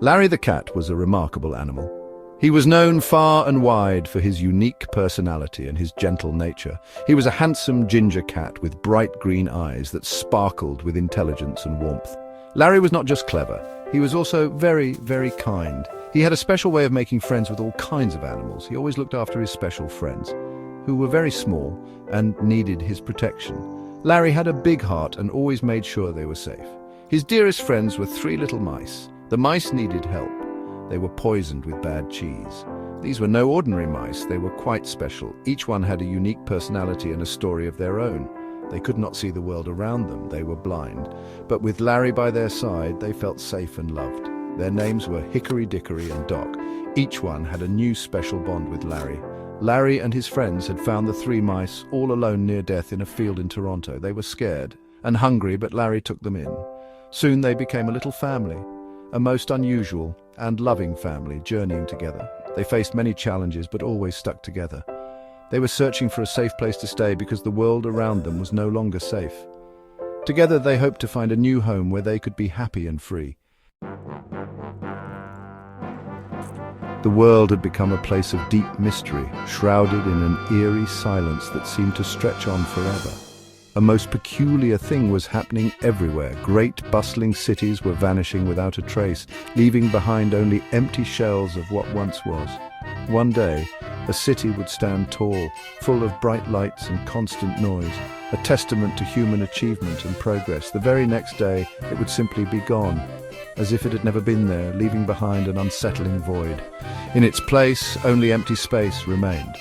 Larry the cat was a remarkable animal. He was known far and wide for his unique personality and his gentle nature. He was a handsome ginger cat with bright green eyes that sparkled with intelligence and warmth. Larry was not just clever, he was also very, very kind. He had a special way of making friends with all kinds of animals. He always looked after his special friends, who were very small and needed his protection. Larry had a big heart and always made sure they were safe. His dearest friends were three little mice. The mice needed help. They were poisoned with bad cheese. These were no ordinary mice, they were quite special. Each one had a unique personality and a story of their own. They could not see the world around them, they were blind. But with Larry by their side, they felt safe and loved. Their names were Hickory, Dickory and Dock. Each one had a new special bond with Larry. Larry and his friends had found the three mice all alone near death in a field in Toronto. They were scared and hungry, but Larry took them in. Soon they became a little family, a most unusual and loving family journeying together. They faced many challenges but always stuck together. They were searching for a safe place to stay because the world around them was no longer safe. Together they hoped to find a new home where they could be happy and free. The world had become a place of deep mystery, shrouded in an eerie silence that seemed to stretch on forever. A most peculiar thing was happening everywhere. Great bustling cities were vanishing without a trace, leaving behind only empty shells of what once was. One day, a city would stand tall, full of bright lights and constant noise, a testament to human achievement and progress. The very next day, it would simply be gone, as if it had never been there, leaving behind an unsettling void. In its place, only empty space remained,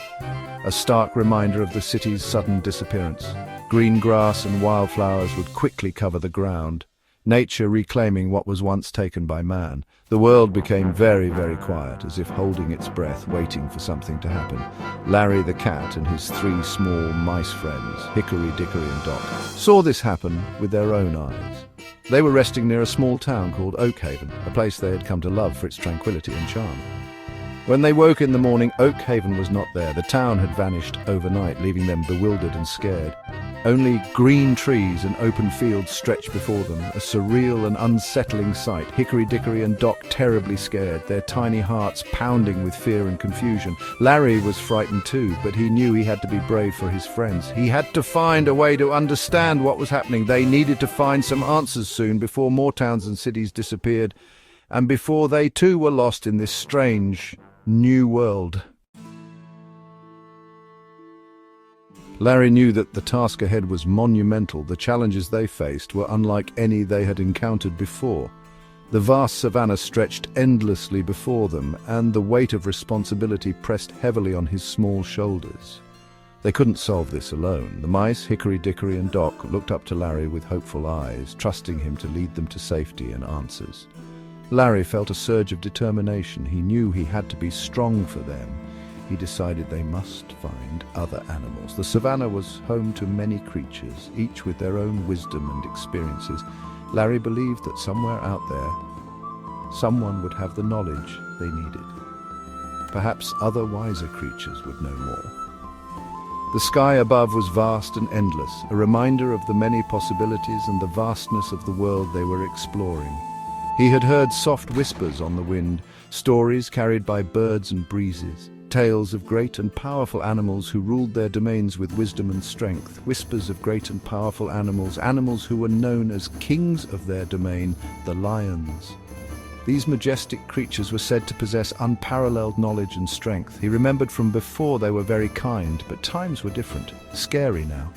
a stark reminder of the city's sudden disappearance. Green grass and wildflowers would quickly cover the ground, nature reclaiming what was once taken by man. The world became very, very quiet, as if holding its breath, waiting for something to happen. Larry the cat and his three small mice friends, Hickory, Dickory and Dock, saw this happen with their own eyes. They were resting near a small town called Oakhaven, a place they had come to love for its tranquility and charm. When they woke in the morning, Oakhaven was not there. The town had vanished overnight, leaving them bewildered and scared. Only green trees and open fields stretched before them, a surreal and unsettling sight. Hickory, Dickory and Dock terribly scared, their tiny hearts pounding with fear and confusion. Larry was frightened too, but he knew he had to be brave for his friends. He had to find a way to understand what was happening. They needed to find some answers soon, before more towns and cities disappeared, and before they too were lost in this strange, new world. Larry knew that the task ahead was monumental. The challenges they faced were unlike any they had encountered before. The vast savannah stretched endlessly before them, and the weight of responsibility pressed heavily on his small shoulders. They couldn't solve this alone. The mice, Hickory, Dickory and Dock, looked up to Larry with hopeful eyes, trusting him to lead them to safety and answers. Larry felt a surge of determination. He knew he had to be strong for them. He decided they must find other animals. The savannah was home to many creatures, each with their own wisdom and experiences. Larry believed that somewhere out there, someone would have the knowledge they needed. Perhaps other wiser creatures would know more. The sky above was vast and endless, a reminder of the many possibilities and the vastness of the world they were exploring. He had heard soft whispers on the wind, stories carried by birds and breezes, tales of great and powerful animals who ruled their domains with wisdom and strength, whispers of great and powerful animals, animals who were known as kings of their domain, the lions. These majestic creatures were said to possess unparalleled knowledge and strength. He remembered from before they were very kind, but times were different, scary now.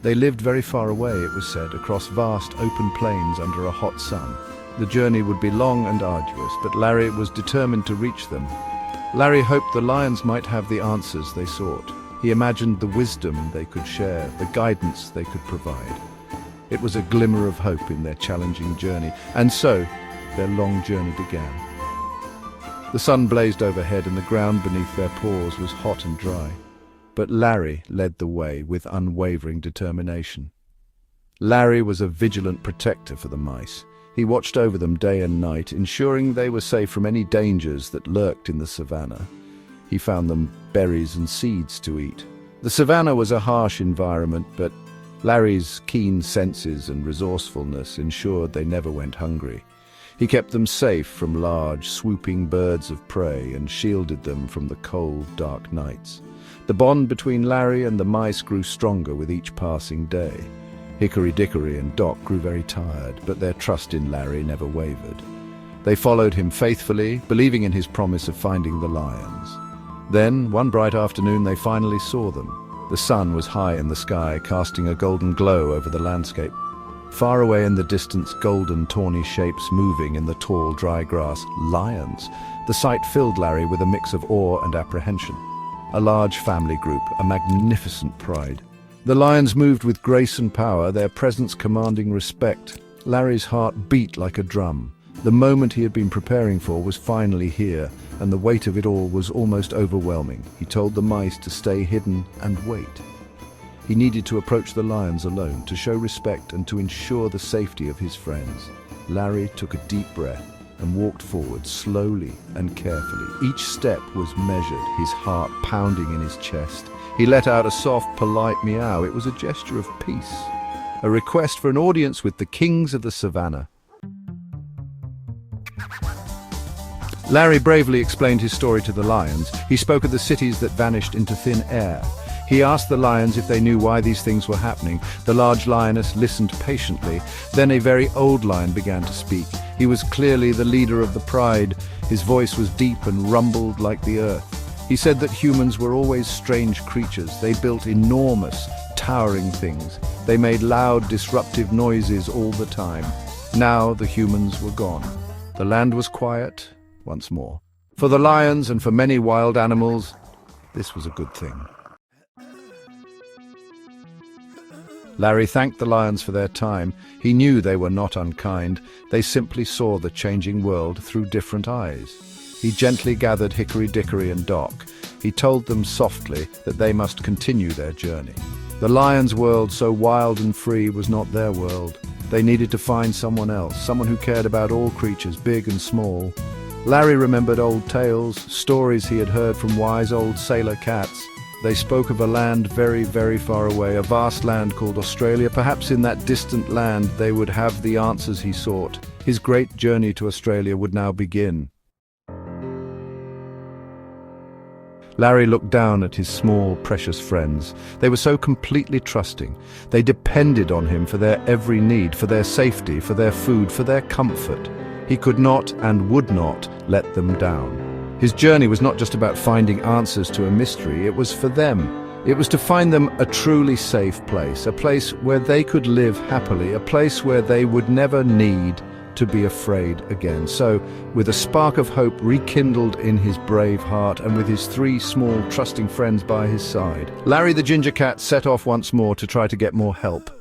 They lived very far away, it was said, across vast open plains under a hot sun. The journey would be long and arduous, but Larry was determined to reach them. Larry hoped the lions might have the answers they sought. He imagined the wisdom they could share, the guidance they could provide. It was a glimmer of hope in their challenging journey, and so their long journey began. The sun blazed overhead and the ground beneath their paws was hot and dry. But Larry led the way with unwavering determination. Larry was a vigilant protector for the mice. He watched over them day and night, ensuring they were safe from any dangers that lurked in the savannah. He found them berries and seeds to eat. The savannah was a harsh environment, but Larry's keen senses and resourcefulness ensured they never went hungry. He kept them safe from large, swooping birds of prey and shielded them from the cold, dark nights. The bond between Larry and the mice grew stronger with each passing day. Hickory Dickory and Doc grew very tired, but their trust in Larry never wavered. They followed him faithfully, believing in his promise of finding the lions. Then, one bright afternoon, they finally saw them. The sun was high in the sky, casting a golden glow over the landscape. Far away in the distance, golden, tawny shapes moving in the tall, dry grass. Lions! The sight filled Larry with a mix of awe and apprehension. A large family group, a magnificent pride. The lions moved with grace and power, their presence commanding respect. Larry's heart beat like a drum. The moment he had been preparing for was finally here, and the weight of it all was almost overwhelming. He told the mice to stay hidden and wait. He needed to approach the lions alone, to show respect and to ensure the safety of his friends. Larry took a deep breath and walked forward slowly and carefully. Each step was measured, his heart pounding in his chest. He let out a soft, polite meow. It was a gesture of peace, a request for an audience with the kings of the savannah. Larry bravely explained his story to the lions. He spoke of the cities that vanished into thin air. He asked the lions if they knew why these things were happening. The large lioness listened patiently. Then a very old lion began to speak. He was clearly the leader of the pride. His voice was deep and rumbled like the earth. He said that humans were always strange creatures. They built enormous, towering things. They made loud, disruptive noises all the time. Now the humans were gone. The land was quiet once more. For the lions and for many wild animals, this was a good thing. Larry thanked the lions for their time. He knew they were not unkind. They simply saw the changing world through different eyes. He gently gathered Hickory Dickory and Doc. He told them softly that they must continue their journey. The lions' world, so wild and free, was not their world. They needed to find someone else, someone who cared about all creatures, big and small. Larry remembered old tales, stories he had heard from wise old sailor cats. They spoke of a land very, very far away, a vast land called Australia. Perhaps in that distant land they would have the answers he sought. His great journey to Australia would now begin. Larry looked down at his small, precious friends. They were so completely trusting. They depended on him for their every need, for their safety, for their food, for their comfort. He could not and would not let them down. His journey was not just about finding answers to a mystery, it was for them. It was to find them a truly safe place, a place where they could live happily, a place where they would never need to be afraid again. So, with a spark of hope rekindled in his brave heart and with his 3 small, trusting friends by his side, Larry the ginger cat set off once more to try to get more help.